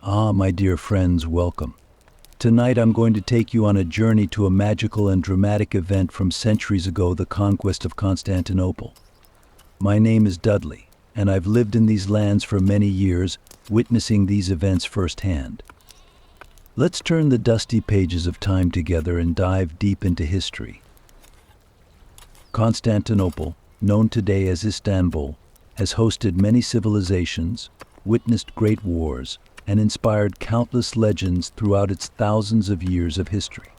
My dear friends, welcome. Tonight I'm going to take you on a journey to a magical and dramatic event from centuries ago, the conquest of Constantinople. My name is Dudley, and I've lived in these lands for many years, witnessing these events firsthand. Let's turn the dusty pages of time together and dive deep into history. Constantinople, known today as Istanbul, has hosted many civilizations, witnessed great wars, and inspired countless legends throughout its thousands of years of history.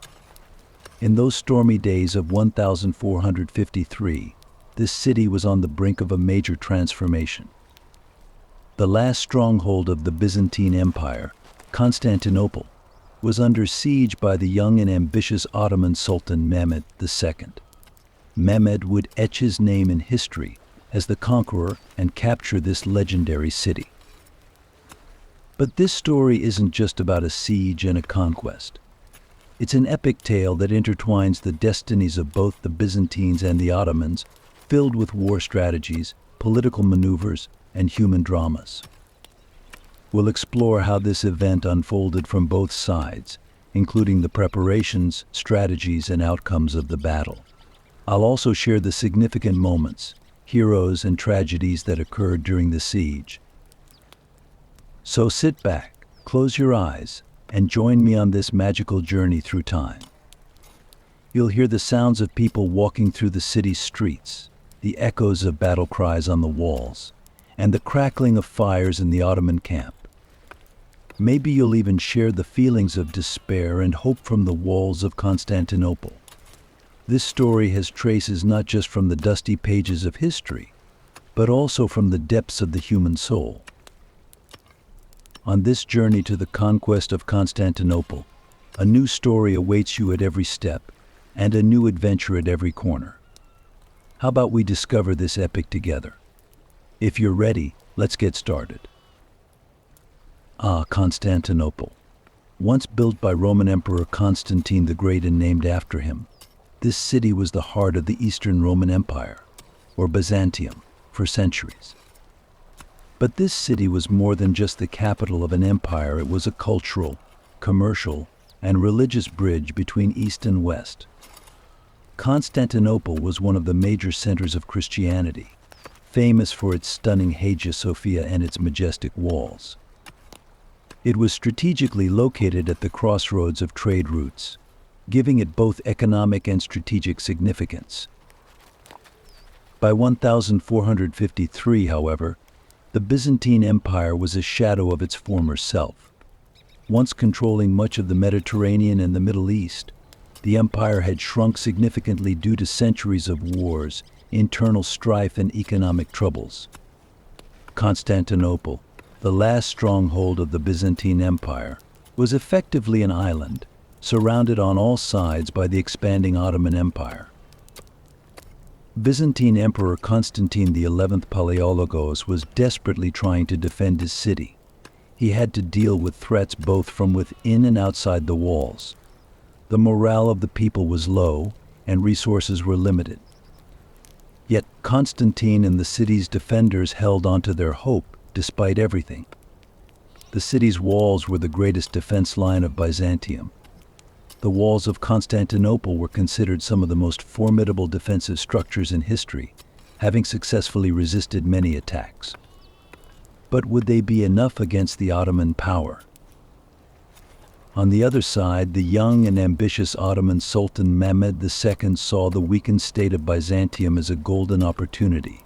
In those stormy days of 1453, this city was on the brink of a major transformation. The last stronghold of the Byzantine Empire, Constantinople, was under siege by the young and ambitious Ottoman Sultan Mehmed II. Mehmed would etch his name in history as the conqueror and capture this legendary city. But this story isn't just about a siege and a conquest. It's an epic tale that intertwines the destinies of both the Byzantines and the Ottomans, filled with war strategies, political maneuvers, and human dramas. We'll explore how this event unfolded from both sides, including the preparations, strategies, and outcomes of the battle. I'll also share the significant moments, heroes, and tragedies that occurred during the siege. So sit back, close your eyes, and join me on this magical journey through time. You'll hear the sounds of people walking through the city's streets, the echoes of battle cries on the walls, and the crackling of fires in the Ottoman camp. Maybe you'll even share the feelings of despair and hope from the walls of Constantinople. This story has traces not just from the dusty pages of history, but also from the depths of the human soul. On this journey to the conquest of Constantinople, a new story awaits you at every step, and a new adventure at every corner. How about we discover this epic together? If you're ready, let's get started. Constantinople. Once built by Roman Emperor Constantine the Great and named after him, this city was the heart of the Eastern Roman Empire, or Byzantium, for centuries. But this city was more than just the capital of an empire. It was a cultural, commercial, and religious bridge between East and West. Constantinople was one of the major centers of Christianity, famous for its stunning Hagia Sophia and its majestic walls. It was strategically located at the crossroads of trade routes, giving it both economic and strategic significance. By 1453, however, the Byzantine Empire was a shadow of its former self. Once controlling much of the Mediterranean and the Middle East, the empire had shrunk significantly due to centuries of wars, internal strife, and economic troubles. Constantinople, the last stronghold of the Byzantine Empire, was effectively an island, surrounded on all sides by the expanding Ottoman Empire. Byzantine Emperor Constantine XI Palaiologos was desperately trying to defend his city. He had to deal with threats both from within and outside the walls. The morale of the people was low, and resources were limited. Yet Constantine and the city's defenders held on to their hope despite everything. The city's walls were the greatest defense line of Byzantium. The walls of Constantinople were considered some of the most formidable defensive structures in history, having successfully resisted many attacks. But would they be enough against the Ottoman power? On the other side, the young and ambitious Ottoman Sultan Mehmed II saw the weakened state of Byzantium as a golden opportunity.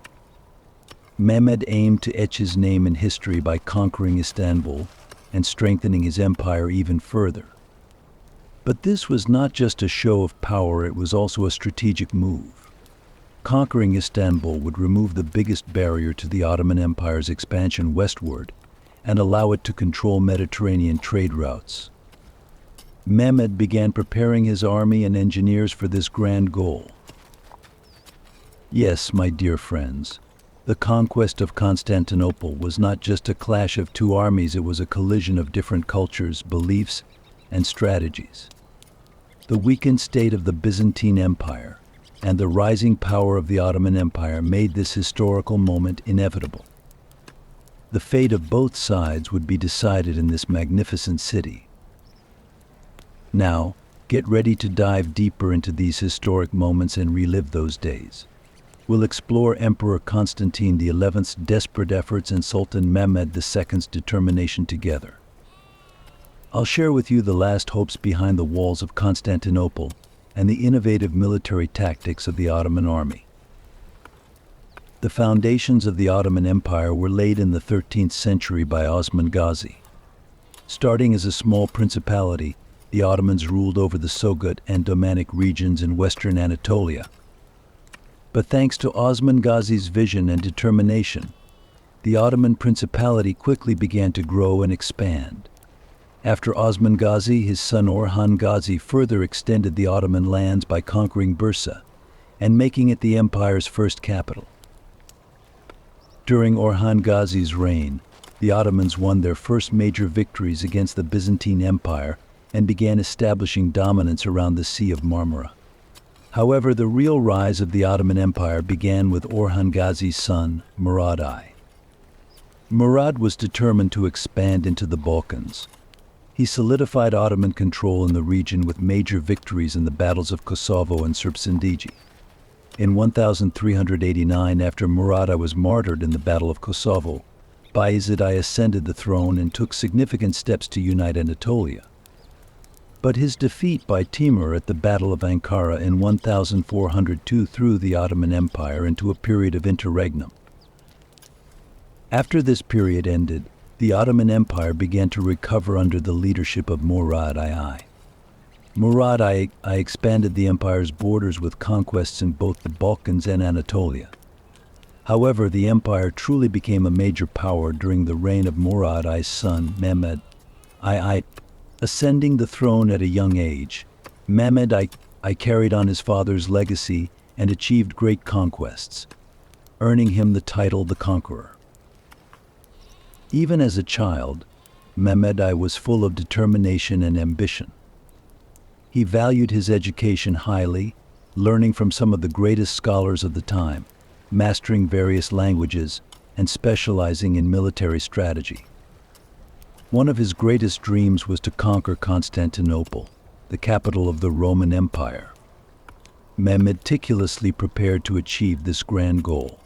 Mehmed aimed to etch his name in history by conquering Istanbul and strengthening his empire even further. But this was not just a show of power, it was also a strategic move. Conquering Istanbul would remove the biggest barrier to the Ottoman Empire's expansion westward and allow it to control Mediterranean trade routes. Mehmed began preparing his army and engineers for this grand goal. Yes, my dear friends, the conquest of Constantinople was not just a clash of two armies, it was a collision of different cultures, beliefs, and strategies. The weakened state of the Byzantine Empire and the rising power of the Ottoman Empire made this historical moment inevitable. The fate of both sides would be decided in this magnificent city. Now, get ready to dive deeper into these historic moments and relive those days. We'll explore Emperor Constantine XI's desperate efforts and Sultan Mehmed II's determination together. I'll share with you the last hopes behind the walls of Constantinople and the innovative military tactics of the Ottoman army. The foundations of the Ottoman Empire were laid in the 13th century by Osman Ghazi. Starting as a small principality, the Ottomans ruled over the Sogut and Domanic regions in western Anatolia. But thanks to Osman Ghazi's vision and determination, the Ottoman Principality quickly began to grow and expand. After Osman Ghazi, his son Orhan Ghazi further extended the Ottoman lands by conquering Bursa and making it the empire's first capital. During Orhan Ghazi's reign, the Ottomans won their first major victories against the Byzantine Empire and began establishing dominance around the Sea of Marmara. However, the real rise of the Ottoman Empire began with Orhan Ghazi's son, Murad I. Murad was determined to expand into the Balkans. He solidified Ottoman control in the region with major victories in the battles of Kosovo and Srpsindiji. In 1389, after Murad I was martyred in the Battle of Kosovo, Bayezid I ascended the throne and took significant steps to unite Anatolia. But his defeat by Timur at the Battle of Ankara in 1402 threw the Ottoman Empire into a period of interregnum. After this period ended, the Ottoman Empire began to recover under the leadership of Murad I. Murad I expanded the empire's borders with conquests in both the Balkans and Anatolia. However, the empire truly became a major power during the reign of Murad I's son, Mehmed I. Ascending the throne at a young age, Mehmed I carried on his father's legacy and achieved great conquests, earning him the title the Conqueror. Even as a child, Mehmed I was full of determination and ambition. He valued his education highly, learning from some of the greatest scholars of the time, mastering various languages, and specializing in military strategy. One of his greatest dreams was to conquer Constantinople, the capital of the Roman Empire. Mehmed meticulously prepared to achieve this grand goal.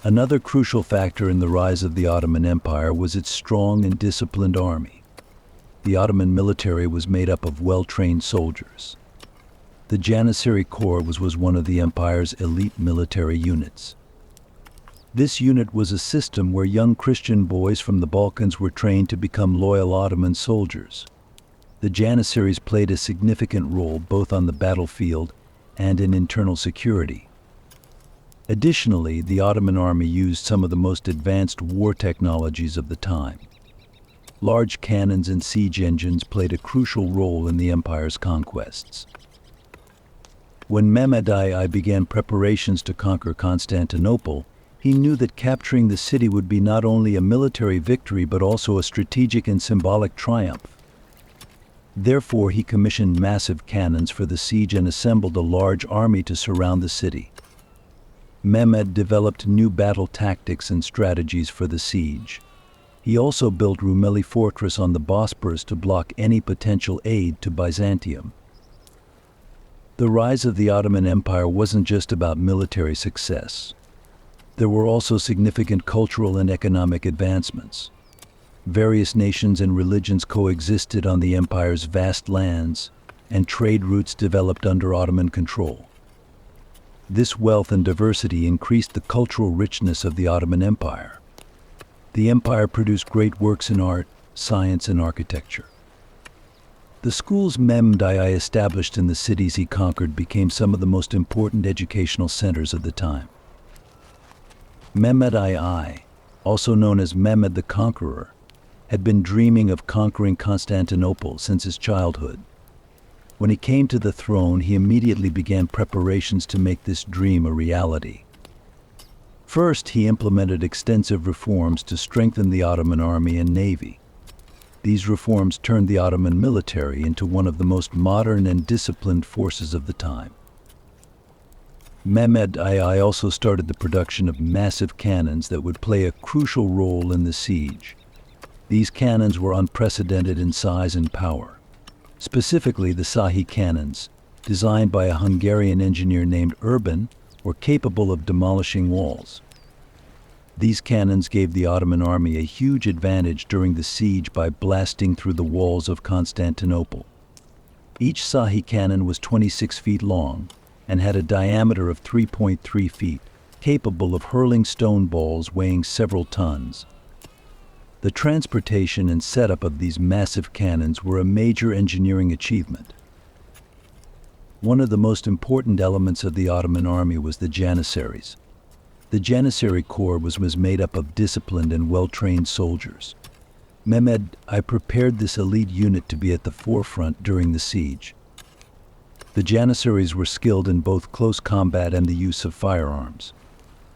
Another crucial factor in the rise of the Ottoman Empire was its strong and disciplined army. The Ottoman military was made up of well-trained soldiers. The Janissary Corps was one of the empire's elite military units. This unit was a system where young Christian boys from the Balkans were trained to become loyal Ottoman soldiers. The Janissaries played a significant role both on the battlefield and in internal security. Additionally, the Ottoman army used some of the most advanced war technologies of the time. Large cannons and siege engines played a crucial role in the empire's conquests. When Mehmed I began preparations to conquer Constantinople, he knew that capturing the city would be not only a military victory but also a strategic and symbolic triumph. Therefore, he commissioned massive cannons for the siege and assembled a large army to surround the city. Mehmed developed new battle tactics and strategies for the siege. He also built Rumeli Fortress on the Bosporus to block any potential aid to Byzantium. The rise of the Ottoman Empire wasn't just about military success. There were also significant cultural and economic advancements. Various nations and religions coexisted on the empire's vast lands, and trade routes developed under Ottoman control. This wealth and diversity increased the cultural richness of the Ottoman Empire. The empire produced great works in art, science, and architecture. The schools Mehmed I established in the cities he conquered became some of the most important educational centers of the time. Mehmed I, also known as Mehmed the Conqueror, had been dreaming of conquering Constantinople since his childhood. When he came to the throne, he immediately began preparations to make this dream a reality. First, he implemented extensive reforms to strengthen the Ottoman army and navy. These reforms turned the Ottoman military into one of the most modern and disciplined forces of the time. Mehmed II also started the production of massive cannons that would play a crucial role in the siege. These cannons were unprecedented in size and power. Specifically, the Sahi cannons, designed by a Hungarian engineer named Urban, were capable of demolishing walls. These cannons gave the Ottoman army a huge advantage during the siege by blasting through the walls of Constantinople. Each Sahi cannon was 26 feet long and had a diameter of 3.3 feet, capable of hurling stone balls weighing several tons. The transportation and setup of these massive cannons were a major engineering achievement. One of the most important elements of the Ottoman army was the Janissaries. The Janissary Corps was made up of disciplined and well-trained soldiers. Mehmed I prepared this elite unit to be at the forefront during the siege. The Janissaries were skilled in both close combat and the use of firearms.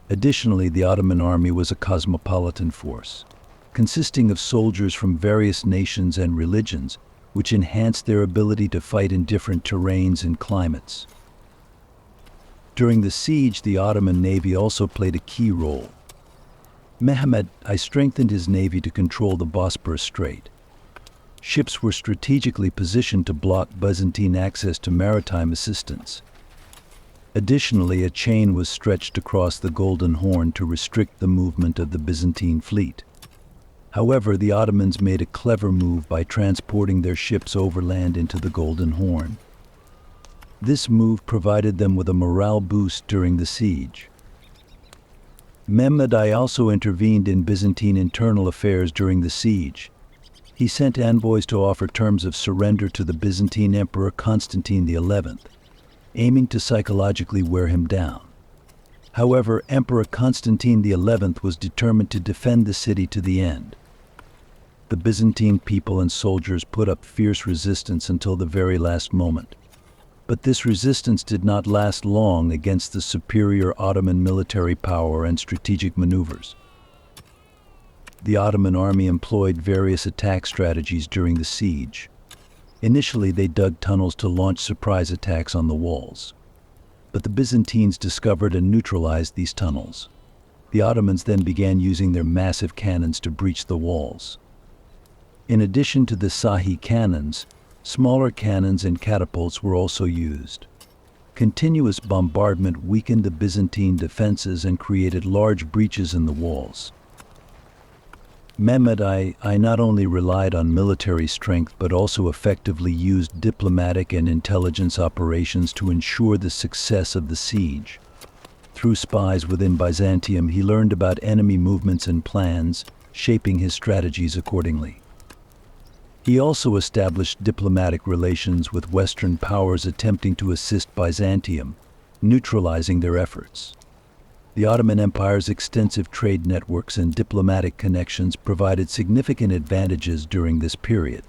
Additionally, the Ottoman army was a cosmopolitan force, consisting of soldiers from various nations and religions, which enhanced their ability to fight in different terrains and climates. During the siege, the Ottoman navy also played a key role. Mehmed I strengthened his navy to control the Bosporus Strait. Ships were strategically positioned to block Byzantine access to maritime assistance. Additionally, a chain was stretched across the Golden Horn to restrict the movement of the Byzantine fleet. However, the Ottomans made a clever move by transporting their ships overland into the Golden Horn. This move provided them with a morale boost during the siege. Mehmed I also intervened in Byzantine internal affairs during the siege. He sent envoys to offer terms of surrender to the Byzantine Emperor Constantine XI, aiming to psychologically wear him down. However, Emperor Constantine XI was determined to defend the city to the end. The Byzantine people and soldiers put up fierce resistance until the very last moment. But this resistance did not last long against the superior Ottoman military power and strategic maneuvers. The Ottoman army employed various attack strategies during the siege. Initially, they dug tunnels to launch surprise attacks on the walls. But the Byzantines discovered and neutralized these tunnels. The Ottomans then began using their massive cannons to breach the walls. In addition to the Sahi cannons, smaller cannons and catapults were also used. Continuous bombardment weakened the Byzantine defenses and created large breaches in the walls. Mehmed I not only relied on military strength but also effectively used diplomatic and intelligence operations to ensure the success of the siege. Through spies within Byzantium, he learned about enemy movements and plans, shaping his strategies accordingly. He also established diplomatic relations with Western powers attempting to assist Byzantium, neutralizing their efforts. The Ottoman Empire's extensive trade networks and diplomatic connections provided significant advantages during this period.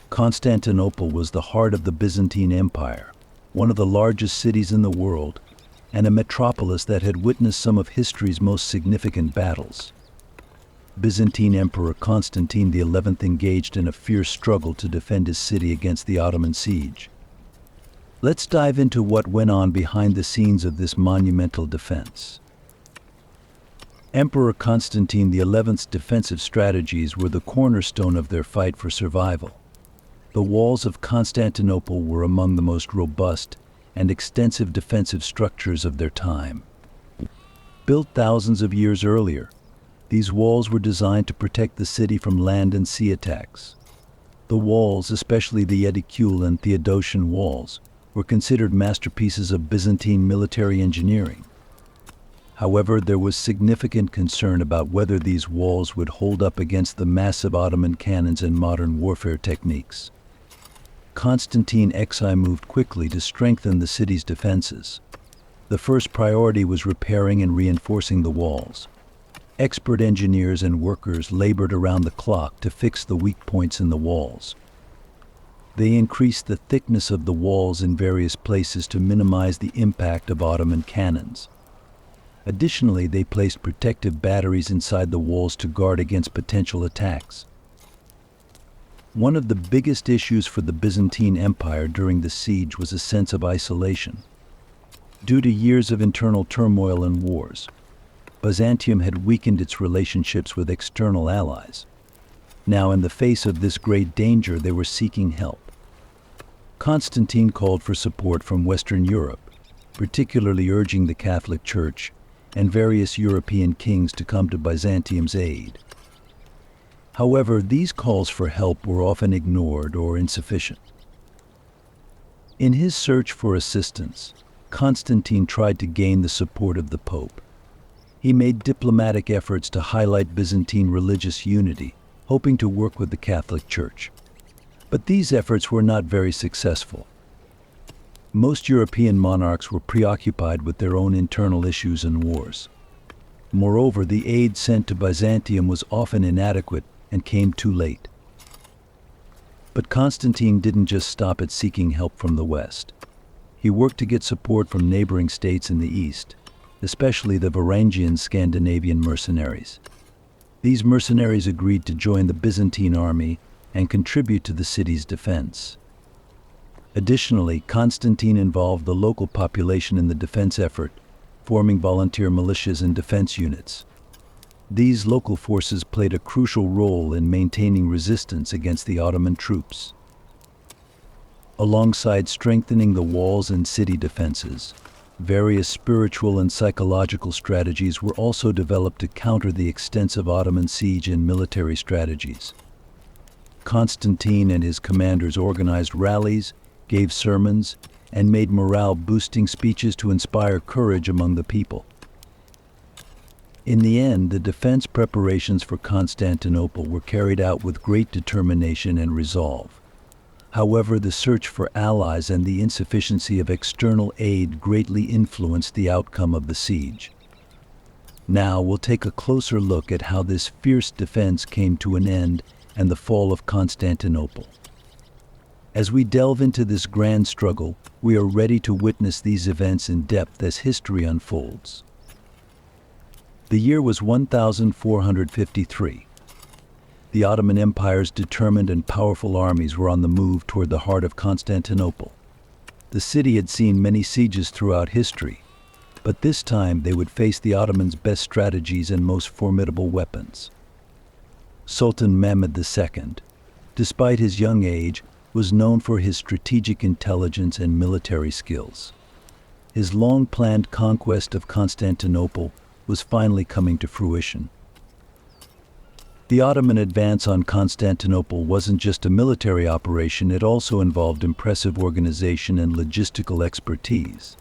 Constantinople was the heart of the Byzantine Empire, one of the largest cities in the world, and a metropolis that had witnessed some of history's most significant battles. Byzantine Emperor Constantine XI engaged in a fierce struggle to defend his city against the Ottoman siege. Let's dive into what went on behind the scenes of this monumental defense. Emperor Constantine XI's defensive strategies were the cornerstone of their fight for survival. The walls of Constantinople were among the most robust and extensive defensive structures of their time. Built thousands of years earlier, these walls were designed to protect the city from land and sea attacks. The walls, especially the Edicule and Theodosian Walls, were considered masterpieces of Byzantine military engineering. However, there was significant concern about whether these walls would hold up against the massive Ottoman cannons and modern warfare techniques. Constantine XI moved quickly to strengthen the city's defenses. The first priority was repairing and reinforcing the walls. Expert engineers and workers labored around the clock to fix the weak points in the walls. They increased the thickness of the walls in various places to minimize the impact of Ottoman cannons. Additionally, they placed protective batteries inside the walls to guard against potential attacks. One of the biggest issues for the Byzantine Empire during the siege was a sense of isolation. Due to years of internal turmoil and wars, Byzantium had weakened its relationships with external allies. Now, in the face of this great danger, they were seeking help. Constantine called for support from Western Europe, particularly urging the Catholic Church and various European kings to come to Byzantium's aid. However, these calls for help were often ignored or insufficient. In his search for assistance, Constantine tried to gain the support of the Pope. He made diplomatic efforts to highlight Byzantine religious unity, hoping to work with the Catholic Church. But these efforts were not very successful. Most European monarchs were preoccupied with their own internal issues and wars. Moreover, the aid sent to Byzantium was often inadequate and came too late. But Constantine didn't just stop at seeking help from the West. He worked to get support from neighboring states in the East, especially the Varangian Scandinavian mercenaries. These mercenaries agreed to join the Byzantine army and contribute to the city's defense. Additionally, Constantine involved the local population in the defense effort, forming volunteer militias and defense units. These local forces played a crucial role in maintaining resistance against the Ottoman troops. Alongside strengthening the walls and city defenses, various spiritual and psychological strategies were also developed to counter the extensive Ottoman siege and military strategies. Constantine and his commanders organized rallies, gave sermons, and made morale-boosting speeches to inspire courage among the people. In the end, the defense preparations for Constantinople were carried out with great determination and resolve. However, the search for allies and the insufficiency of external aid greatly influenced the outcome of the siege. Now we'll take a closer look at how this fierce defense came to an end and the fall of Constantinople. As we delve into this grand struggle, we are ready to witness these events in depth as history unfolds. The year was 1453. The Ottoman Empire's determined and powerful armies were on the move toward the heart of Constantinople. The city had seen many sieges throughout history, but this time they would face the Ottomans' best strategies and most formidable weapons. Sultan Mehmed II, despite his young age, was known for his strategic intelligence and military skills. His long-planned conquest of Constantinople was finally coming to fruition. The Ottoman advance on Constantinople wasn't just a military operation, it also involved impressive organization and logistical expertise.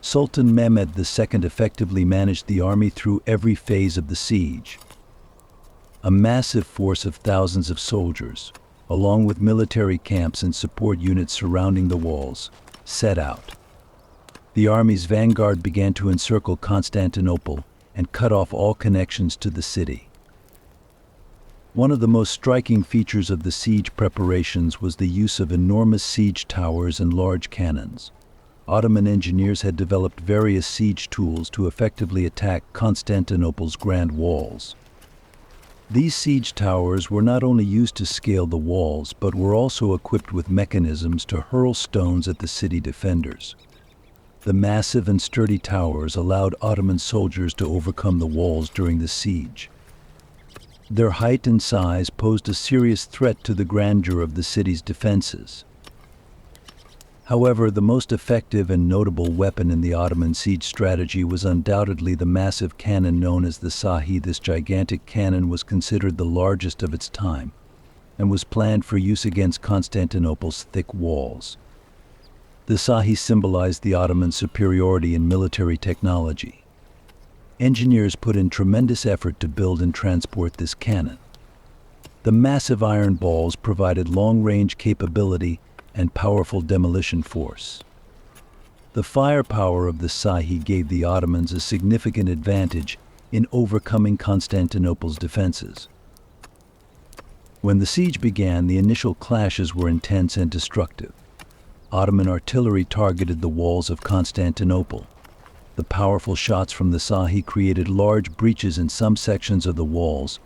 Sultan Mehmed II effectively managed the army through every phase of the siege. A massive force of thousands of soldiers, along with military camps and support units surrounding the walls, set out. The army's vanguard began to encircle Constantinople and cut off all connections to the city. One of the most striking features of the siege preparations was the use of enormous siege towers and large cannons. Ottoman engineers had developed various siege tools to effectively attack Constantinople's grand walls. These siege towers were not only used to scale the walls, but were also equipped with mechanisms to hurl stones at the city defenders. The massive and sturdy towers allowed Ottoman soldiers to overcome the walls during the siege. Their height and size posed a serious threat to the grandeur of the city's defenses. However, the most effective and notable weapon in the Ottoman siege strategy was undoubtedly the massive cannon known as the Sahi. This gigantic cannon was considered the largest of its time and was planned for use against Constantinople's thick walls. The Sahi symbolized the Ottoman superiority in military technology. Engineers put in tremendous effort to build and transport this cannon. The massive iron balls provided long-range capability and powerful demolition force. The firepower of the Sahi gave the Ottomans a significant advantage in overcoming Constantinople's defenses. When the siege began, the initial clashes were intense and destructive. Ottoman artillery targeted the walls of Constantinople. The powerful shots from the Sahi created large breaches in some sections of the walls,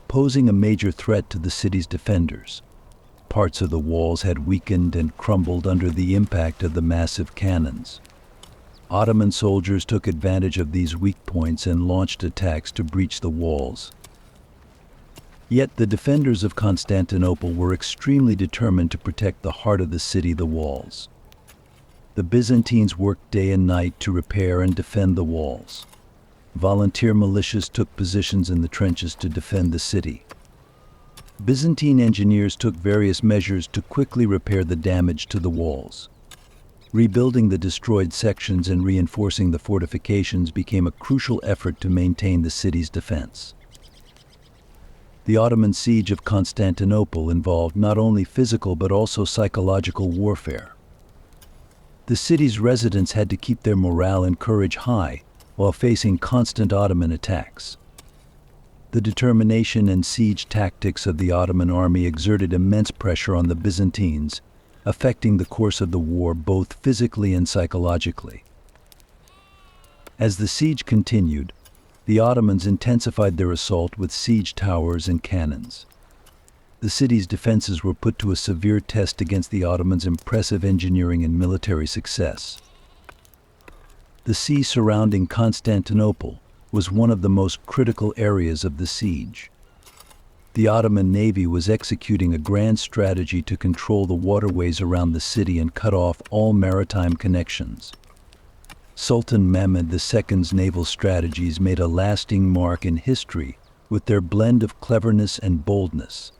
posing a major threat to the city's defenders. Parts of the walls had weakened and crumbled under the impact of the massive cannons. Ottoman soldiers took advantage of these weak points and launched attacks to breach the walls. Yet the defenders of Constantinople were extremely determined to protect the heart of the city, the walls. The Byzantines worked day and night to repair and defend the walls. Volunteer militias took positions in the trenches to defend the city. Byzantine engineers took various measures to quickly repair the damage to the walls. Rebuilding the destroyed sections and reinforcing the fortifications became a crucial effort to maintain the city's defense. The Ottoman siege of Constantinople involved not only physical but also psychological warfare. The city's residents had to keep their morale and courage high while facing constant Ottoman attacks. The determination and siege tactics of the Ottoman army exerted immense pressure on the Byzantines, affecting the course of the war both physically and psychologically. As the siege continued, the Ottomans intensified their assault with siege towers and cannons. The city's defenses were put to a severe test against the Ottomans' impressive engineering and military success. The sea surrounding Constantinople was one of the most critical areas of the siege. The Ottoman navy was executing a grand strategy to control the waterways around the city and cut off all maritime connections. Sultan Mehmed II's naval strategies made a lasting mark in history with their blend of cleverness and boldness.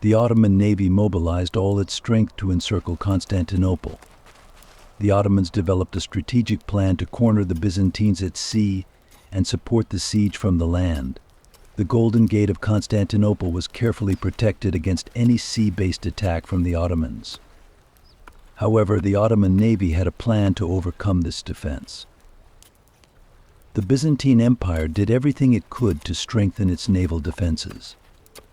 The Ottoman navy mobilized all its strength to encircle Constantinople. The Ottomans developed a strategic plan to corner the Byzantines at sea and support the siege from the land. The Golden Gate of Constantinople was carefully protected against any sea-based attack from the Ottomans. However, the Ottoman navy had a plan to overcome this defense. The Byzantine Empire did everything it could to strengthen its naval defenses.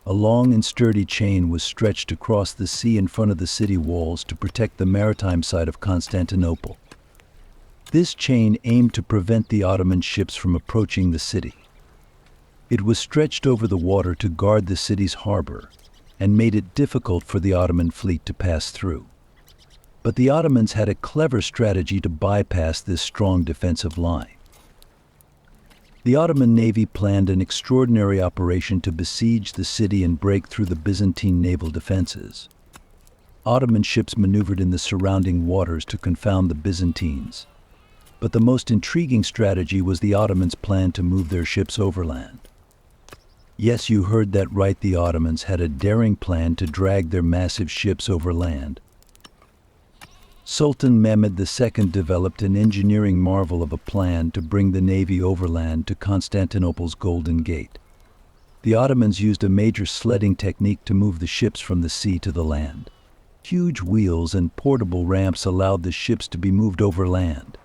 A long and sturdy chain was stretched across the sea in front of the city walls to protect the maritime side of Constantinople. This chain aimed to prevent the Ottoman ships from approaching the city. It was stretched over the water to guard the city's harbor and made it difficult for the Ottoman fleet to pass through. But the Ottomans had a clever strategy to bypass this strong defensive line. The Ottoman navy planned an extraordinary operation to besiege the city and break through the Byzantine naval defenses. Ottoman ships maneuvered in the surrounding waters to confound the Byzantines. But the most intriguing strategy was the Ottomans' plan to move their ships overland. Yes, you heard that right, the Ottomans had a daring plan to drag their massive ships overland. Sultan Mehmed II developed an engineering marvel of a plan to bring the navy overland to Constantinople's Golden Gate. The Ottomans used a major sledding technique to move the ships from the sea to the land. Huge wheels and portable ramps allowed the ships to be moved overland.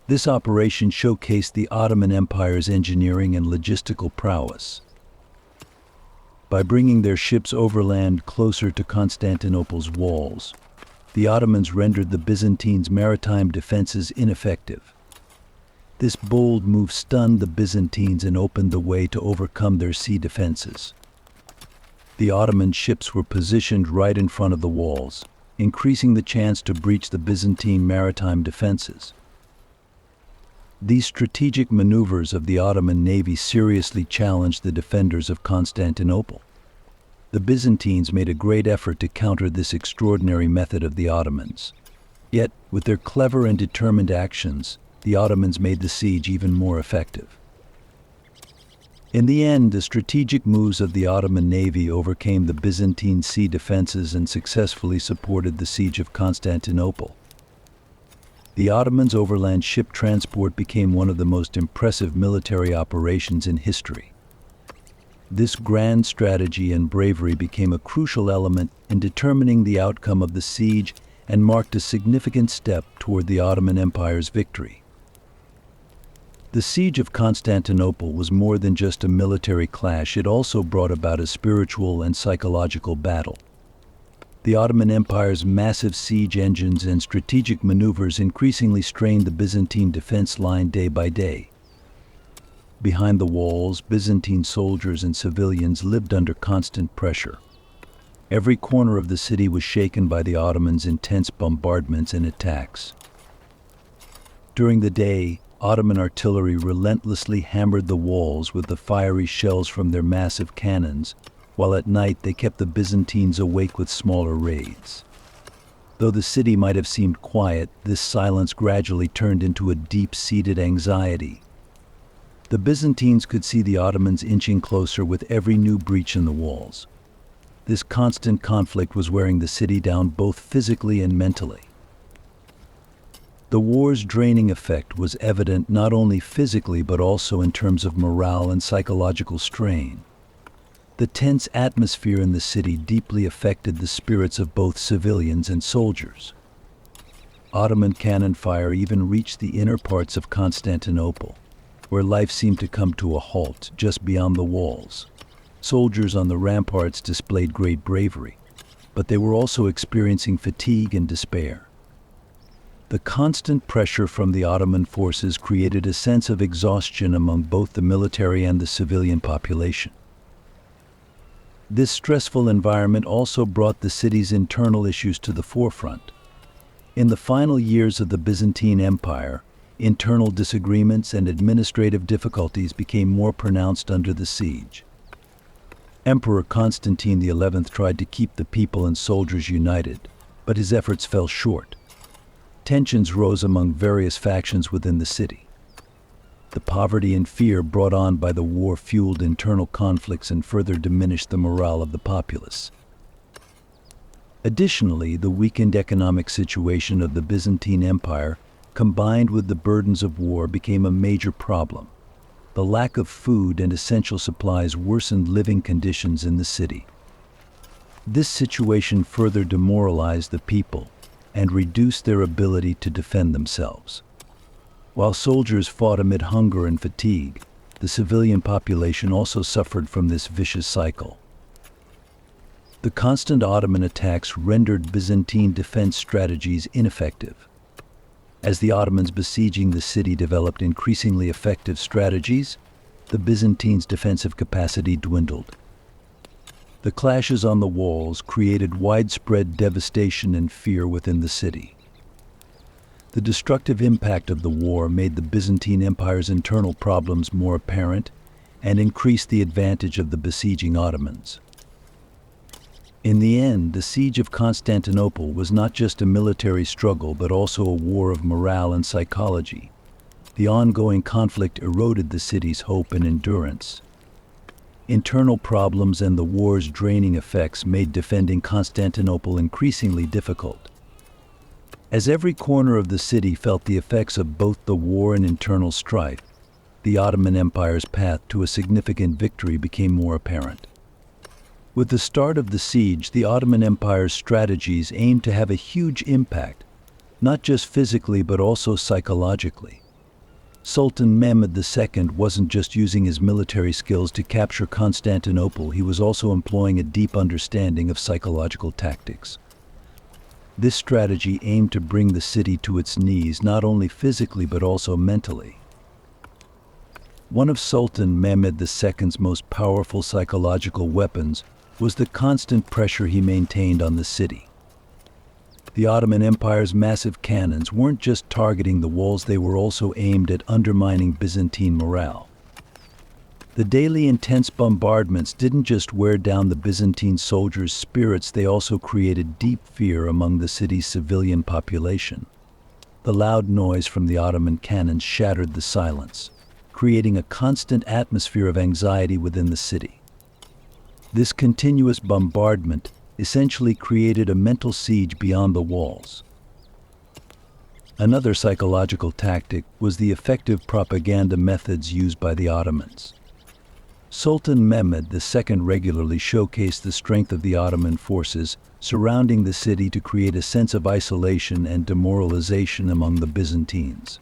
This operation showcased the Ottoman Empire's engineering and logistical prowess. By bringing their ships overland closer to Constantinople's walls, the Ottomans rendered the Byzantines' maritime defenses ineffective. This bold move stunned the Byzantines and opened the way to overcome their sea defenses. The Ottoman ships were positioned right in front of the walls, increasing the chance to breach the Byzantine maritime defenses. These strategic maneuvers of the Ottoman navy seriously challenged the defenders of Constantinople. The Byzantines made a great effort to counter this extraordinary method of the Ottomans. Yet, with their clever and determined actions, the Ottomans made the siege even more effective. In the end, the strategic moves of the Ottoman navy overcame the Byzantine sea defenses and successfully supported the siege of Constantinople. The Ottomans' overland ship transport became one of the most impressive military operations in history. This grand strategy and bravery became a crucial element in determining the outcome of the siege and marked a significant step toward the Ottoman Empire's victory. The siege of Constantinople was more than just a military clash. It also brought about a spiritual and psychological battle. The Ottoman Empire's massive siege engines and strategic maneuvers increasingly strained the Byzantine defense line day by day. Behind the walls, Byzantine soldiers and civilians lived under constant pressure. Every corner of the city was shaken by the Ottomans' intense bombardments and attacks. During the day, Ottoman artillery relentlessly hammered the walls with the fiery shells from their massive cannons, while at night they kept the Byzantines awake with smaller raids. Though the city might have seemed quiet, this silence gradually turned into a deep-seated anxiety. The Byzantines could see the Ottomans inching closer with every new breach in the walls. This constant conflict was wearing the city down both physically and mentally. The war's draining effect was evident not only physically but also in terms of morale and psychological strain. The tense atmosphere in the city deeply affected the spirits of both civilians and soldiers. Ottoman cannon fire even reached the inner parts of Constantinople, where life seemed to come to a halt just beyond the walls. Soldiers on the ramparts displayed great bravery, but they were also experiencing fatigue and despair. The constant pressure from the Ottoman forces created a sense of exhaustion among both the military and the civilian population. This stressful environment also brought the city's internal issues to the forefront. In the final years of the Byzantine Empire, internal disagreements and administrative difficulties became more pronounced under the siege. Emperor Constantine XI tried to keep the people and soldiers united, but his efforts fell short. Tensions rose among various factions within the city. The poverty and fear brought on by the war fueled internal conflicts and further diminished the morale of the populace. Additionally, the weakened economic situation of the Byzantine Empire, combined with the burdens of war, became a major problem. The lack of food and essential supplies worsened living conditions in the city. This situation further demoralized the people and reduced their ability to defend themselves. While soldiers fought amid hunger and fatigue, the civilian population also suffered from this vicious cycle. The constant Ottoman attacks rendered Byzantine defense strategies ineffective. As the Ottomans besieging the city developed increasingly effective strategies, the Byzantines' defensive capacity dwindled. The clashes on the walls created widespread devastation and fear within the city. The destructive impact of the war made the Byzantine Empire's internal problems more apparent and increased the advantage of the besieging Ottomans. In the end, the siege of Constantinople was not just a military struggle but also a war of morale and psychology. The ongoing conflict eroded the city's hope and endurance. Internal problems and the war's draining effects made defending Constantinople increasingly difficult. As every corner of the city felt the effects of both the war and internal strife, the Ottoman Empire's path to a significant victory became more apparent. With the start of the siege, the Ottoman Empire's strategies aimed to have a huge impact, not just physically but also psychologically. Sultan Mehmed II wasn't just using his military skills to capture Constantinople, he was also employing a deep understanding of psychological tactics. This strategy aimed to bring the city to its knees not only physically but also mentally. One of Sultan Mehmed II's most powerful psychological weapons was the constant pressure he maintained on the city. The Ottoman Empire's massive cannons weren't just targeting the walls, they were also aimed at undermining Byzantine morale. The daily intense bombardments didn't just wear down the Byzantine soldiers' spirits, they also created deep fear among the city's civilian population. The loud noise from the Ottoman cannons shattered the silence, creating a constant atmosphere of anxiety within the city. This continuous bombardment essentially created a mental siege beyond the walls. Another psychological tactic was the effective propaganda methods used by the Ottomans. Sultan Mehmed II regularly showcased the strength of the Ottoman forces surrounding the city to create a sense of isolation and demoralization among the Byzantines.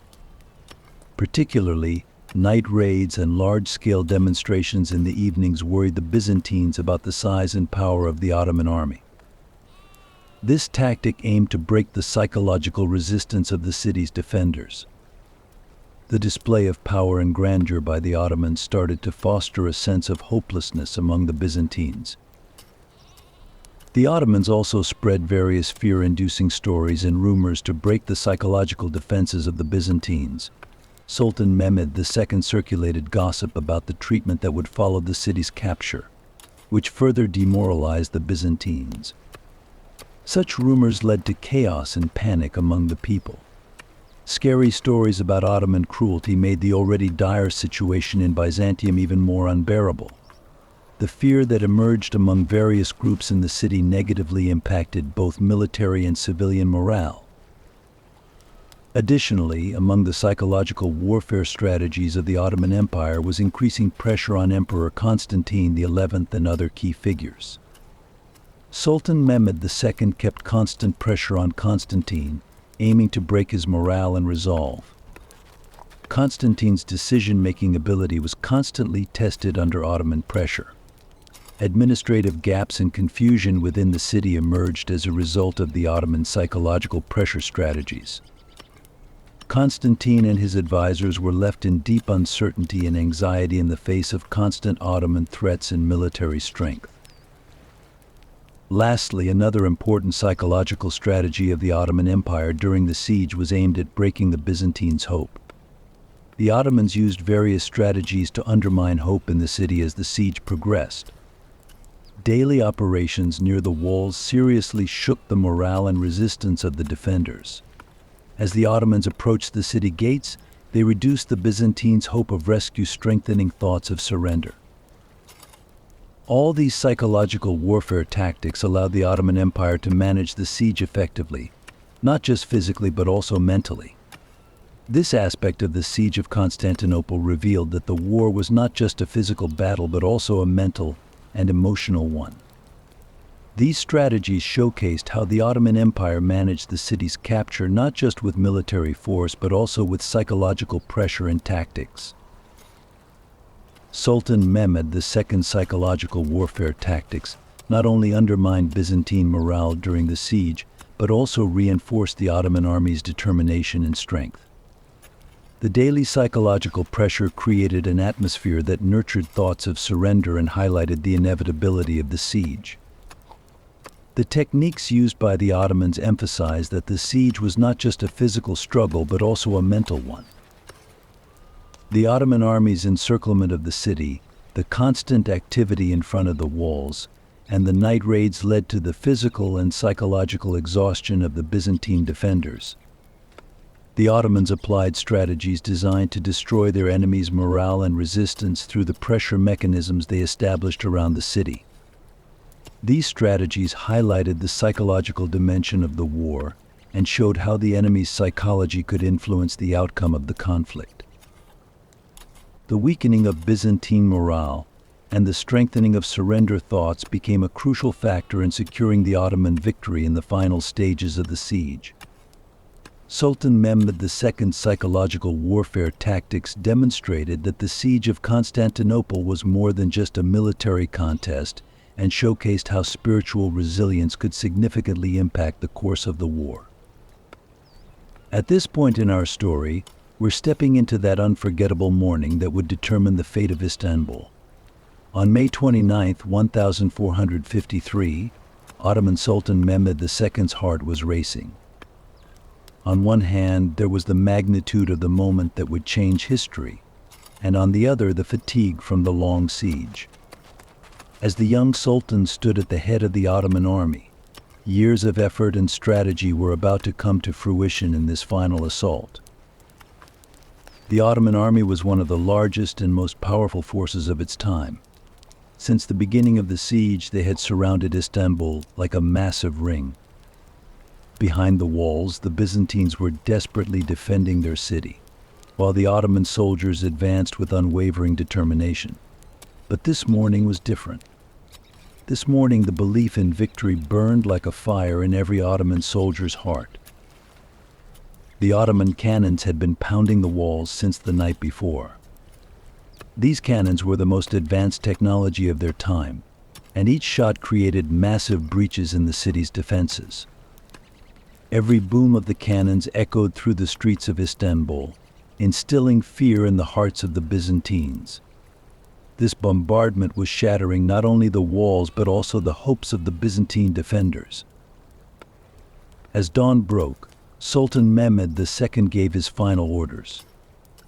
Particularly, night raids and large-scale demonstrations in the evenings worried the Byzantines about the size and power of the Ottoman army. This tactic aimed to break the psychological resistance of the city's defenders. The display of power and grandeur by the Ottomans started to foster a sense of hopelessness among the Byzantines. The Ottomans also spread various fear-inducing stories and rumors to break the psychological defenses of the Byzantines. Sultan Mehmed II circulated gossip about the treatment that would follow the city's capture, which further demoralized the Byzantines. Such rumors led to chaos and panic among the people. Scary stories about Ottoman cruelty made the already dire situation in Byzantium even more unbearable. The fear that emerged among various groups in the city negatively impacted both military and civilian morale. Additionally, among the psychological warfare strategies of the Ottoman Empire was increasing pressure on Emperor Constantine XI and other key figures. Sultan Mehmed II kept constant pressure on Constantine, aiming to break his morale and resolve. Constantine's decision-making ability was constantly tested under Ottoman pressure. Administrative gaps and confusion within the city emerged as a result of the Ottoman psychological pressure strategies. Constantine and his advisors were left in deep uncertainty and anxiety in the face of constant Ottoman threats and military strength. Lastly, another important psychological strategy of the Ottoman Empire during the siege was aimed at breaking the Byzantines' hope. The Ottomans used various strategies to undermine hope in the city as the siege progressed. Daily operations near the walls seriously shook the morale and resistance of the defenders. As the Ottomans approached the city gates, they reduced the Byzantines' hope of rescue, strengthening thoughts of surrender. All these psychological warfare tactics allowed the Ottoman Empire to manage the siege effectively, not just physically but also mentally. This aspect of the siege of Constantinople revealed that the war was not just a physical battle but also a mental and emotional one. These strategies showcased how the Ottoman Empire managed the city's capture not just with military force but also with psychological pressure and tactics. Sultan Mehmed II's psychological warfare tactics not only undermined Byzantine morale during the siege but also reinforced the Ottoman army's determination and strength. The daily psychological pressure created an atmosphere that nurtured thoughts of surrender and highlighted the inevitability of the siege. The techniques used by the Ottomans emphasized that the siege was not just a physical struggle but also a mental one. The Ottoman army's encirclement of the city, the constant activity in front of the walls, and the night raids led to the physical and psychological exhaustion of the Byzantine defenders. The Ottomans applied strategies designed to destroy their enemies' morale and resistance through the pressure mechanisms they established around the city. These strategies highlighted the psychological dimension of the war and showed how the enemy's psychology could influence the outcome of the conflict. The weakening of Byzantine morale and the strengthening of surrender thoughts became a crucial factor in securing the Ottoman victory in the final stages of the siege. Sultan Mehmed II's psychological warfare tactics demonstrated that the siege of Constantinople was more than just a military contest and showcased how spiritual resilience could significantly impact the course of the war. At this point in our story, we're stepping into that unforgettable morning that would determine the fate of Istanbul. On May 29, 1453, Ottoman Sultan Mehmed II's heart was racing. On one hand, there was the magnitude of the moment that would change history, and on the other, the fatigue from the long siege. As the young sultan stood at the head of the Ottoman army, years of effort and strategy were about to come to fruition in this final assault. The Ottoman army was one of the largest and most powerful forces of its time. Since the beginning of the siege, they had surrounded Istanbul like a massive ring. Behind the walls, the Byzantines were desperately defending their city, while the Ottoman soldiers advanced with unwavering determination. But this morning was different. This morning, the belief in victory burned like a fire in every Ottoman soldier's heart. The Ottoman cannons had been pounding the walls since the night before. These cannons were the most advanced technology of their time, and each shot created massive breaches in the city's defenses. Every boom of the cannons echoed through the streets of Istanbul, instilling fear in the hearts of the Byzantines. This bombardment was shattering not only the walls but also the hopes of the Byzantine defenders. As dawn broke, Sultan Mehmed II gave his final orders.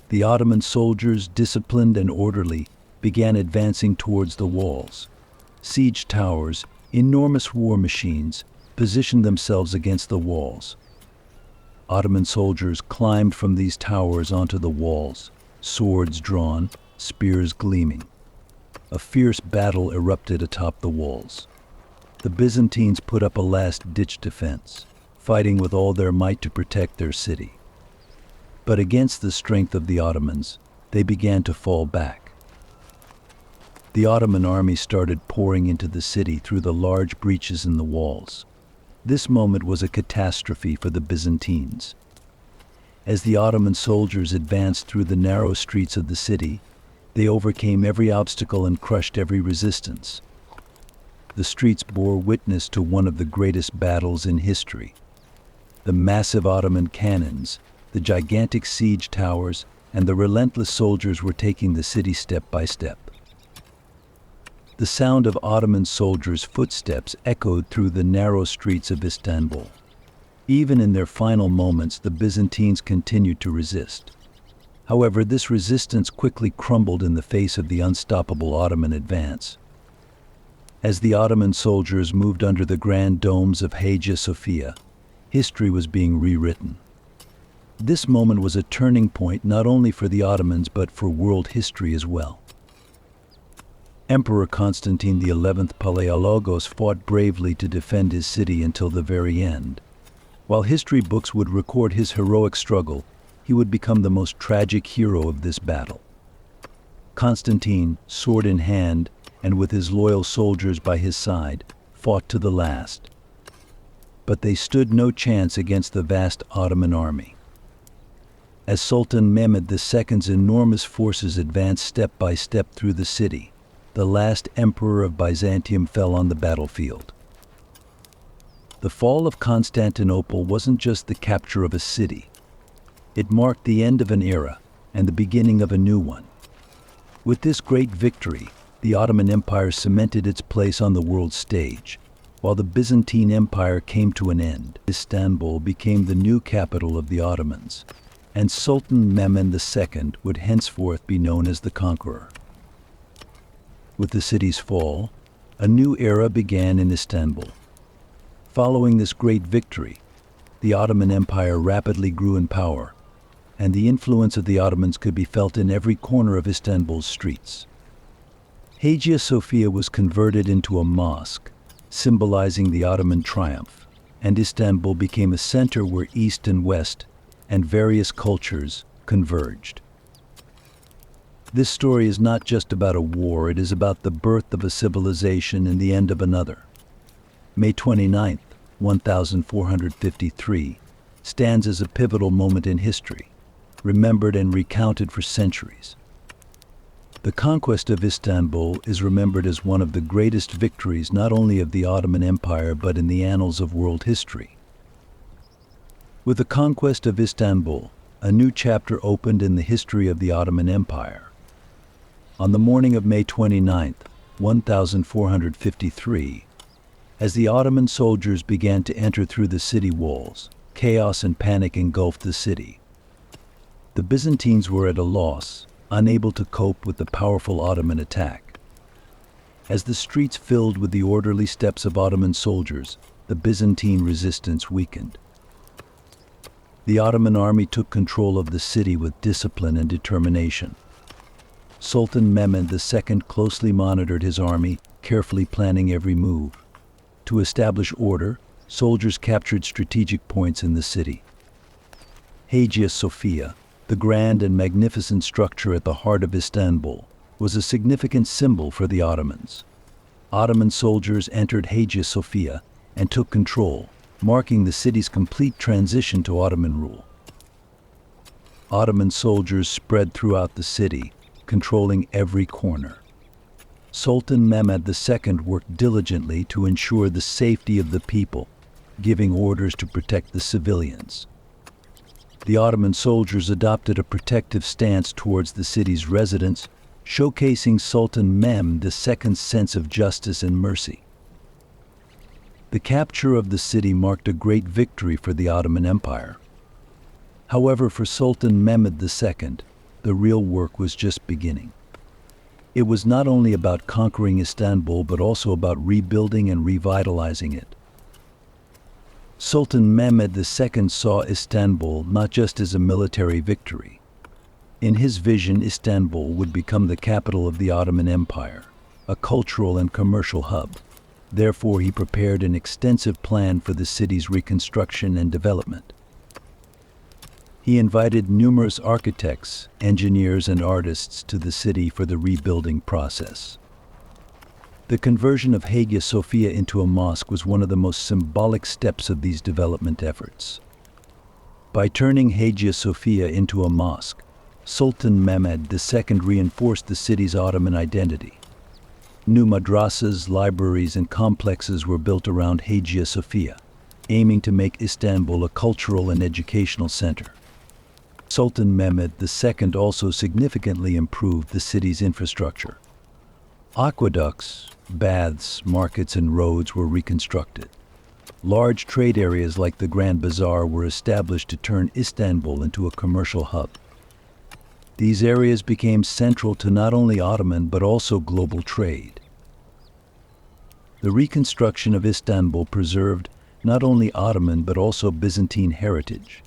The Ottoman soldiers, disciplined and orderly, began advancing towards the walls. Siege towers, enormous war machines, positioned themselves against the walls. Ottoman soldiers climbed from these towers onto the walls, swords drawn, spears gleaming. A fierce battle erupted atop the walls. The Byzantines put up a last-ditch defense, fighting with all their might to protect their city. But against the strength of the Ottomans, they began to fall back. The Ottoman army started pouring into the city through the large breaches in the walls. This moment was a catastrophe for the Byzantines. As the Ottoman soldiers advanced through the narrow streets of the city, they overcame every obstacle and crushed every resistance. The streets bore witness to one of the greatest battles in history. The massive Ottoman cannons, the gigantic siege towers, and the relentless soldiers were taking the city step by step. The sound of Ottoman soldiers' footsteps echoed through the narrow streets of Istanbul. Even in their final moments, the Byzantines continued to resist. However, this resistance quickly crumbled in the face of the unstoppable Ottoman advance. As the Ottoman soldiers moved under the grand domes of Hagia Sophia, history was being rewritten. This moment was a turning point not only for the Ottomans but for world history as well. Emperor Constantine XI Palaiologos fought bravely to defend his city until the very end. While history books would record his heroic struggle, he would become the most tragic hero of this battle. Constantine, sword in hand, and with his loyal soldiers by his side, fought to the last. But they stood no chance against the vast Ottoman army. As Sultan Mehmed II's enormous forces advanced step by step through the city, the last emperor of Byzantium fell on the battlefield. The fall of Constantinople wasn't just the capture of a city. It marked the end of an era and the beginning of a new one. With this great victory, the Ottoman Empire cemented its place on the world stage. While the Byzantine Empire came to an end, Istanbul became the new capital of the Ottomans, and Sultan Mehmed II would henceforth be known as the conqueror. With the city's fall, a new era began in Istanbul. Following this great victory, the Ottoman Empire rapidly grew in power, and the influence of the Ottomans could be felt in every corner of Istanbul's streets. Hagia Sophia was converted into a mosque, symbolizing the Ottoman triumph, and Istanbul became a center where East and West and various cultures converged. This story is not just about a war, it is about the birth of a civilization and the end of another. May 29, 1453, stands as a pivotal moment in history, remembered and recounted for centuries. The conquest of Istanbul is remembered as one of the greatest victories not only of the Ottoman Empire but in the annals of world history. With the conquest of Istanbul, a new chapter opened in the history of the Ottoman Empire. On the morning of May 29, 1453, as the Ottoman soldiers began to enter through the city walls, chaos and panic engulfed the city. The Byzantines were at a loss, unable to cope with the powerful Ottoman attack. As the streets filled with the orderly steps of Ottoman soldiers, the Byzantine resistance weakened. The Ottoman army took control of the city with discipline and determination. Sultan Mehmed II closely monitored his army, carefully planning every move. To establish order, soldiers captured strategic points in the city. Hagia Sophia, the grand and magnificent structure at the heart of Istanbul, was a significant symbol for the Ottomans. Ottoman soldiers entered Hagia Sophia and took control, marking the city's complete transition to Ottoman rule. Ottoman soldiers spread throughout the city, controlling every corner. Sultan Mehmed II worked diligently to ensure the safety of the people, giving orders to protect the civilians. The Ottoman soldiers adopted a protective stance towards the city's residents, showcasing Sultan Mehmed II's sense of justice and mercy. The capture of the city marked a great victory for the Ottoman Empire. However, for Sultan Mehmed II, the real work was just beginning. It was not only about conquering Istanbul but also about rebuilding and revitalizing it. Sultan Mehmed II saw Istanbul not just as a military victory. In his vision, Istanbul would become the capital of the Ottoman Empire, a cultural and commercial hub. Therefore, he prepared an extensive plan for the city's reconstruction and development. He invited numerous architects, engineers, and artists to the city for the rebuilding process. The conversion of Hagia Sophia into a mosque was one of the most symbolic steps of these development efforts. By turning Hagia Sophia into a mosque, Sultan Mehmed II reinforced the city's Ottoman identity. New madrasas, libraries, and complexes were built around Hagia Sophia, aiming to make Istanbul a cultural and educational center. Sultan Mehmed II also significantly improved the city's infrastructure. Aqueducts, baths, markets, and roads were reconstructed. Large trade areas like the Grand Bazaar were established to turn Istanbul into a commercial hub. These areas became central to not only Ottoman but also global trade. The reconstruction of Istanbul preserved not only Ottoman but also Byzantine heritage.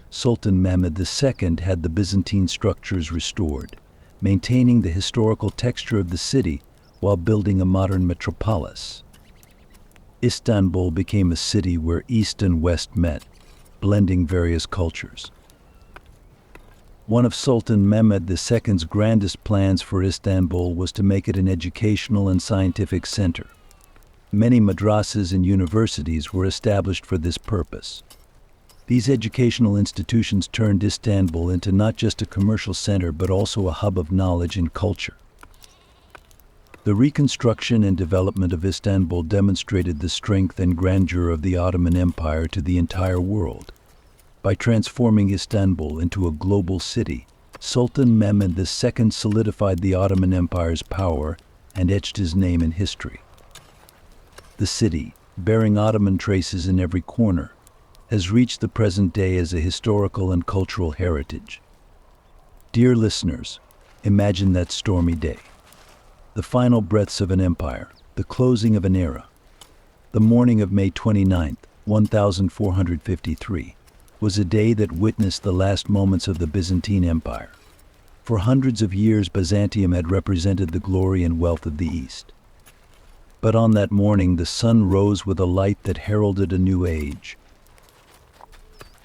Sultan Mehmed II had the Byzantine structures restored, maintaining the historical texture of the city while building a modern metropolis. Istanbul became a city where East and West met, blending various cultures. One of Sultan Mehmed II's grandest plans for Istanbul was to make it an educational and scientific center. Many madrasas and universities were established for this purpose. These educational institutions turned Istanbul into not just a commercial center but also a hub of knowledge and culture. The reconstruction and development of Istanbul demonstrated the strength and grandeur of the Ottoman Empire to the entire world. By transforming Istanbul into a global city, Sultan Mehmed II solidified the Ottoman Empire's power and etched his name in history. The city, bearing Ottoman traces in every corner, has reached the present day as a historical and cultural heritage. Dear listeners, imagine that stormy day. The final breaths of an empire, the closing of an era. The morning of May 29, 1453, was a day that witnessed the last moments of the Byzantine Empire. For hundreds of years, Byzantium had represented the glory and wealth of the East. But on that morning, the sun rose with a light that heralded a new age.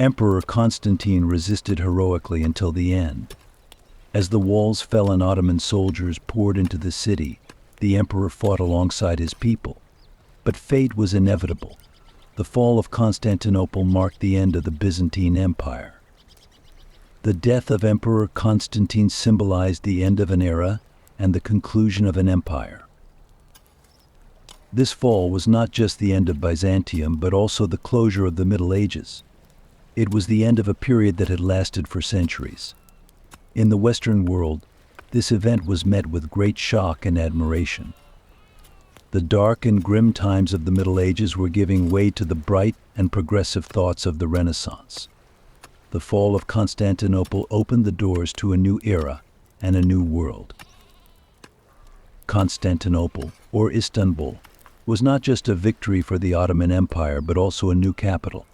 Emperor Constantine resisted heroically until the end. As the walls fell and Ottoman soldiers poured into the city, the emperor fought alongside his people. But fate was inevitable. The fall of Constantinople marked the end of the Byzantine Empire. The death of Emperor Constantine symbolized the end of an era and the conclusion of an empire. This fall was not just the end of Byzantium, but also the closure of the Middle Ages. It was the end of a period that had lasted for centuries. In the Western world, this event was met with great shock and admiration. The dark and grim times of the Middle Ages were giving way to the bright and progressive thoughts of the Renaissance. The fall of Constantinople opened the doors to a new era and a new world. Constantinople, or Istanbul, was not just a victory for the Ottoman Empire but also a new capital.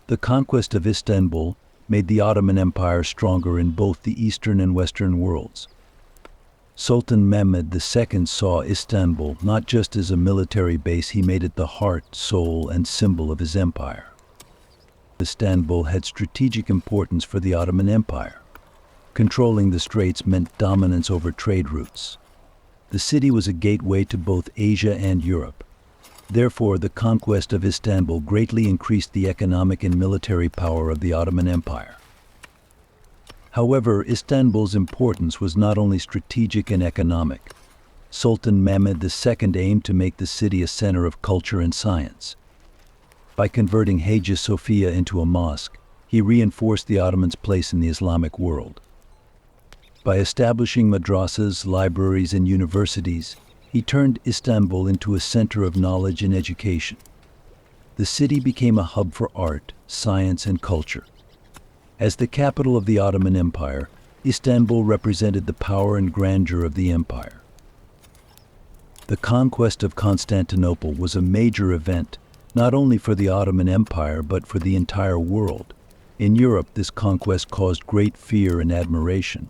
The conquest of Istanbul made the Ottoman Empire stronger in both the Eastern and Western worlds. Sultan Mehmed II saw Istanbul not just as a military base, he made it the heart, soul, and symbol of his empire. Istanbul had strategic importance for the Ottoman Empire. Controlling the straits meant dominance over trade routes. The city was a gateway to both Asia and Europe. Therefore, the conquest of Istanbul greatly increased the economic and military power of the Ottoman Empire. However, Istanbul's importance was not only strategic and economic. Sultan Mehmed II aimed to make the city a center of culture and science. By converting Hagia Sophia into a mosque, he reinforced the Ottomans' place in the Islamic world. By establishing madrasas, libraries, and universities, he turned Istanbul into a center of knowledge and education. The city became a hub for art, science, and culture. As the capital of the Ottoman Empire, Istanbul represented the power and grandeur of the empire. The conquest of Constantinople was a major event, not only for the Ottoman Empire but for the entire world. In Europe, this conquest caused great fear and admiration.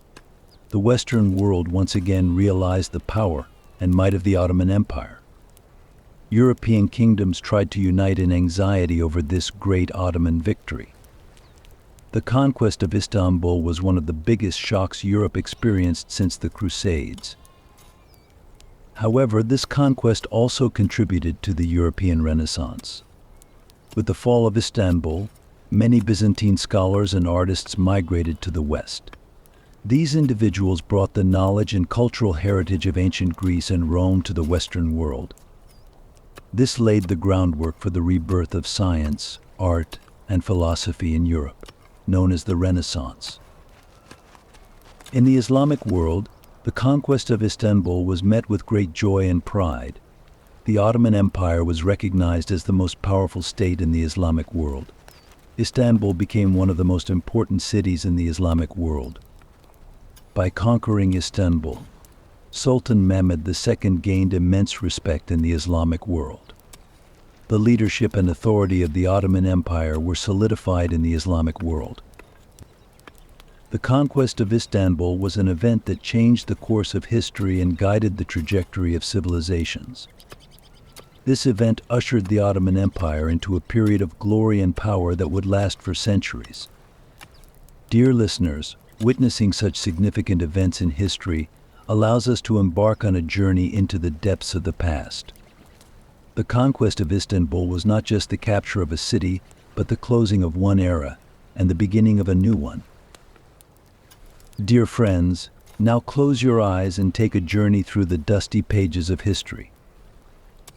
The Western world once again realized the power and might of the Ottoman Empire. European kingdoms tried to unite in anxiety over this great Ottoman victory. The conquest of Istanbul was one of the biggest shocks Europe experienced since the Crusades. However, this conquest also contributed to the European Renaissance. With the fall of Istanbul, many Byzantine scholars and artists migrated to the West. These individuals brought the knowledge and cultural heritage of ancient Greece and Rome to the Western world. This laid the groundwork for the rebirth of science, art, and philosophy in Europe, known as the Renaissance. In the Islamic world, the conquest of Istanbul was met with great joy and pride. The Ottoman Empire was recognized as the most powerful state in the Islamic world. Istanbul became one of the most important cities in the Islamic world. By conquering Istanbul, Sultan Mehmed II gained immense respect in the Islamic world. The leadership and authority of the Ottoman Empire were solidified in the Islamic world. The conquest of Istanbul was an event that changed the course of history and guided the trajectory of civilizations. This event ushered the Ottoman Empire into a period of glory and power that would last for centuries. Dear listeners, witnessing such significant events in history allows us to embark on a journey into the depths of the past. The conquest of Istanbul was not just the capture of a city, but the closing of one era and the beginning of a new one. Dear friends, now close your eyes and take a journey through the dusty pages of history.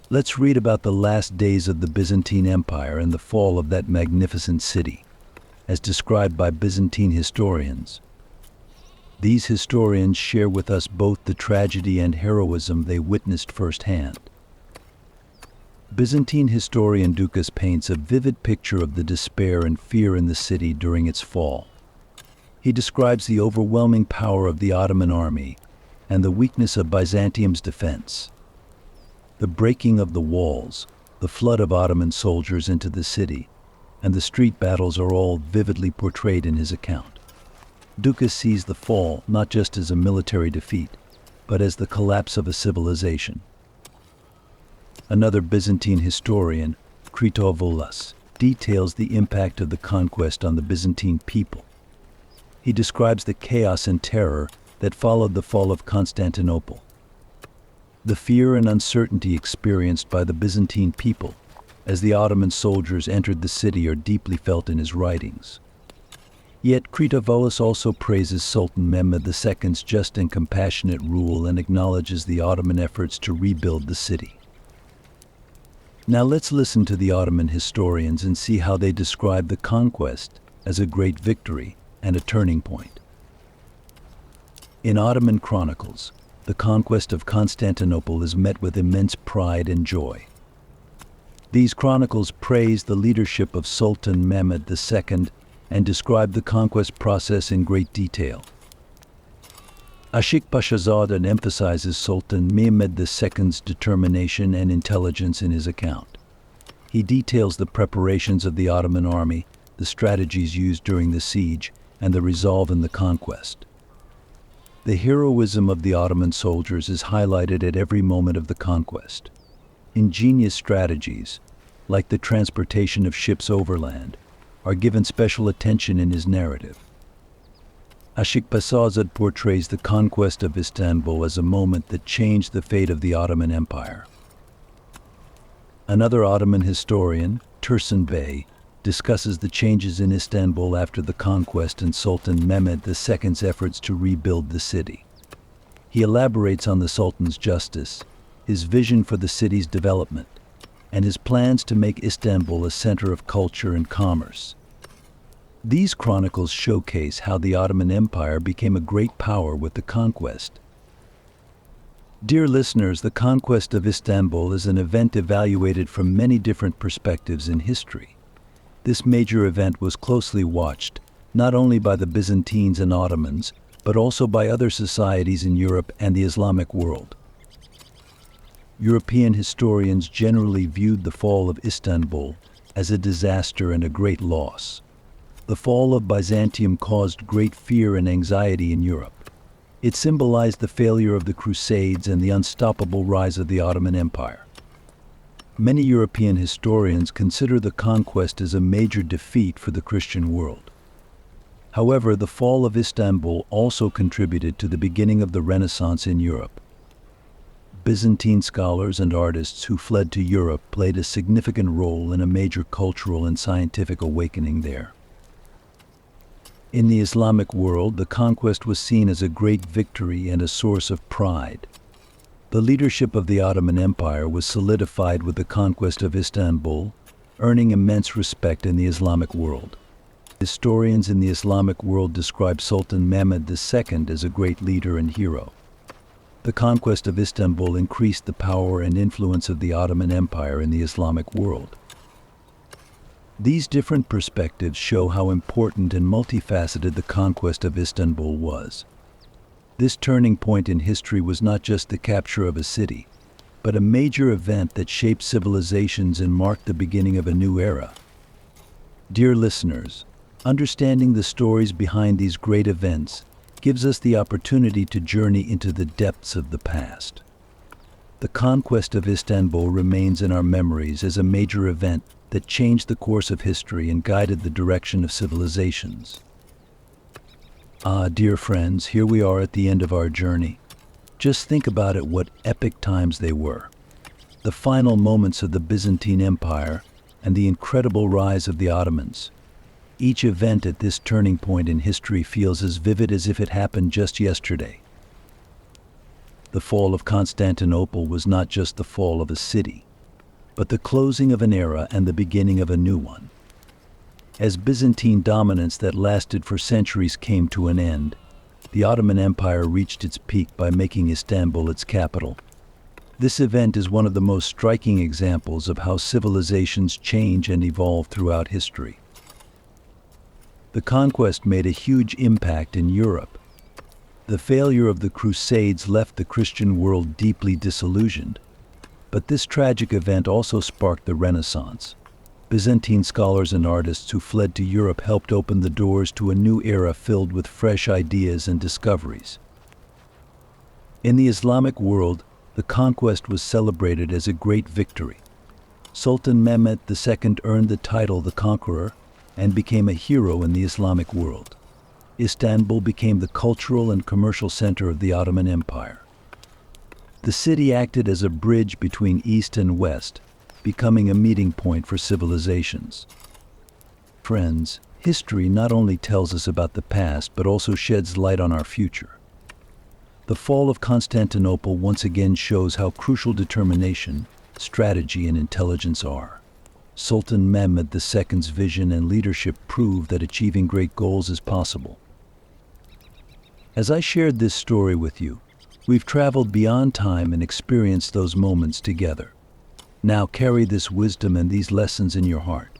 Let's read about the last days of the Byzantine Empire and the fall of that magnificent city, as described by Byzantine historians. These historians share with us both the tragedy and heroism they witnessed firsthand. Byzantine historian Ducas paints a vivid picture of the despair and fear in the city during its fall. He describes the overwhelming power of the Ottoman army and the weakness of Byzantium's defense. The breaking of the walls, the flood of Ottoman soldiers into the city, and the street battles are all vividly portrayed in his account. Ducas sees the fall not just as a military defeat, but as the collapse of a civilization. Another Byzantine historian, Critouvolas, details the impact of the conquest on the Byzantine people. He describes the chaos and terror that followed the fall of Constantinople. The fear and uncertainty experienced by the Byzantine people as the Ottoman soldiers entered the city are deeply felt in his writings. Yet Critouvolas also praises Sultan Mehmed II's just and compassionate rule and acknowledges the Ottoman efforts to rebuild the city. Now let's listen to the Ottoman historians and see how they describe the conquest as a great victory and a turning point. In Ottoman chronicles, the conquest of Constantinople is met with immense pride and joy. These chronicles praise the leadership of Sultan Mehmed II and describe the conquest process in great detail. Ashik-Pashazadeh emphasizes Sultan Mehmed II's determination and intelligence in his account. He details the preparations of the Ottoman army, the strategies used during the siege, and the resolve in the conquest. The heroism of the Ottoman soldiers is highlighted at every moment of the conquest. Ingenious strategies, like the transportation of ships overland, are given special attention in his narrative. Ashik-Pashazadeh portrays the conquest of Istanbul as a moment that changed the fate of the Ottoman Empire. Another Ottoman historian, Tursun Bey, discusses the changes in Istanbul after the conquest and Sultan Mehmed II's efforts to rebuild the city. He elaborates on the Sultan's justice, his vision for the city's development, and his plans to make Istanbul a center of culture and commerce. These chronicles showcase how the Ottoman Empire became a great power with the conquest. Dear listeners, the conquest of Istanbul is an event evaluated from many different perspectives in history. This major event was closely watched, not only by the Byzantines and Ottomans, but also by other societies in Europe and the Islamic world. European historians generally viewed the fall of Istanbul as a disaster and a great loss. The fall of Byzantium caused great fear and anxiety in Europe. It symbolized the failure of the Crusades and the unstoppable rise of the Ottoman Empire. Many European historians consider the conquest as a major defeat for the Christian world. However, the fall of Istanbul also contributed to the beginning of the Renaissance in Europe. Byzantine scholars and artists who fled to Europe played a significant role in a major cultural and scientific awakening there. In the Islamic world, the conquest was seen as a great victory and a source of pride. The leadership of the Ottoman Empire was solidified with the conquest of Istanbul, earning immense respect in the Islamic world. Historians in the Islamic world describe Sultan Mehmed II as a great leader and hero. The conquest of Istanbul increased the power and influence of the Ottoman Empire in the Islamic world. These different perspectives show how important and multifaceted the conquest of Istanbul was. This turning point in history was not just the capture of a city, but a major event that shaped civilizations and marked the beginning of a new era. Dear listeners, understanding the stories behind these great events gives us the opportunity to journey into the depths of the past. The conquest of Istanbul remains in our memories as a major event that changed the course of history and guided the direction of civilizations. Dear friends, here we are at the end of our journey. Just think about it, what epic times they were. The final moments of the Byzantine Empire and the incredible rise of the Ottomans. Each event at this turning point in history feels as vivid as if it happened just yesterday. The fall of Constantinople was not just the fall of a city, but the closing of an era and the beginning of a new one. As Byzantine dominance that lasted for centuries came to an end, the Ottoman Empire reached its peak by making Istanbul its capital. This event is one of the most striking examples of how civilizations change and evolve throughout history. The conquest made a huge impact in Europe. The failure of the Crusades left the Christian world deeply disillusioned. But this tragic event also sparked the Renaissance. Byzantine scholars and artists who fled to Europe helped open the doors to a new era filled with fresh ideas and discoveries. In the Islamic world, the conquest was celebrated as a great victory. Sultan Mehmed II earned the title the Conqueror and became a hero in the Islamic world. Istanbul became the cultural and commercial center of the Ottoman Empire. The city acted as a bridge between East and West, becoming a meeting point for civilizations. Friends, history not only tells us about the past, but also sheds light on our future. The fall of Constantinople once again shows how crucial determination, strategy, and intelligence are. Sultan Mehmed II's vision and leadership prove that achieving great goals is possible. As I shared this story with you, we've traveled beyond time and experienced those moments together. Now carry this wisdom and these lessons in your heart.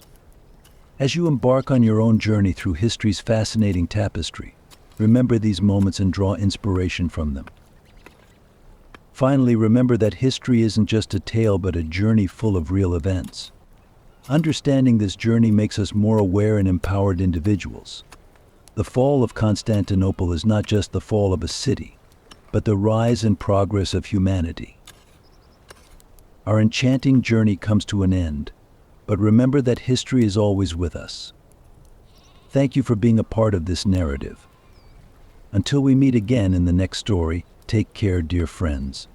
As you embark on your own journey through history's fascinating tapestry, remember these moments and draw inspiration from them. Finally, remember that history isn't just a tale but a journey full of real events. Understanding this journey makes us more aware and empowered individuals. The fall of Constantinople is not just the fall of a city, but the rise and progress of humanity. Our enchanting journey comes to an end, but remember that history is always with us. Thank you for being a part of this narrative. Until we meet again in the next story, take care, dear friends.